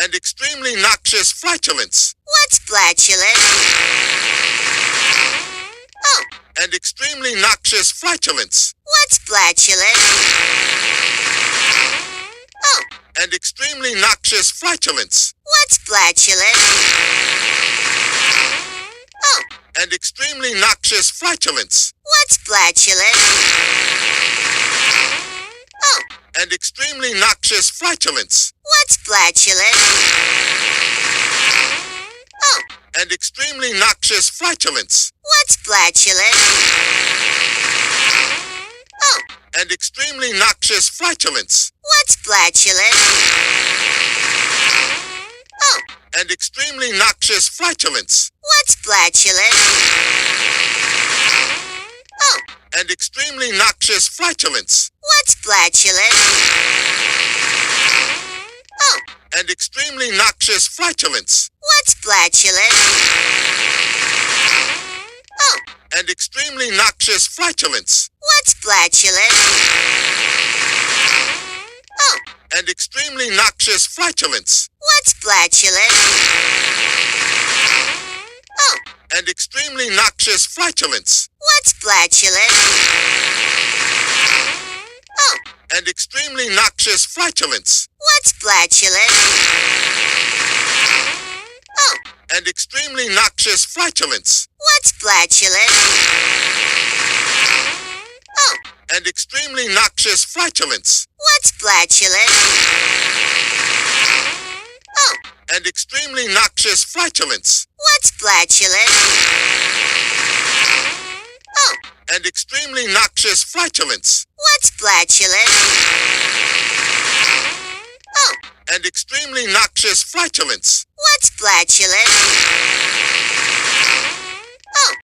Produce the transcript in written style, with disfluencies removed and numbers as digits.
and extremely noxious flatulence. What's flatulence? Oh, and extremely noxious flatulence. what's flatulence? Oh, and extremely noxious flatulence. what's flatulence? Oh, and extremely noxious flatulence. what's flatulence? Oh, and extremely noxious flatulence. what's flatulence? Oh, and extremely noxious flatulence. what's flatulence? Oh, and extremely noxious flatulence. what's flatulence? Oh, and extremely noxious flatulence. what's flatulence? Oh, and extremely noxious flatulence. what's flatulence? Oh, and extremely noxious flatulence. what's flatulence? Oh, and extremely noxious flatulence. what's flatulence? Oh, and extremely noxious flatulence. what's flatulence? Oh, and extremely noxious flatulence. what's flatulence? Oh, and extremely noxious flatulence. what's flatulence? Oh, and extremely noxious flatulence. what's flatulence? Oh, and extremely noxious flatulence. what's flatulence? Oh, and extremely noxious flatulence. what's flatulence? Oh, and extremely noxious flatulence. what's flatulence? Oh, and extremely noxious flatulence. what's flatulence?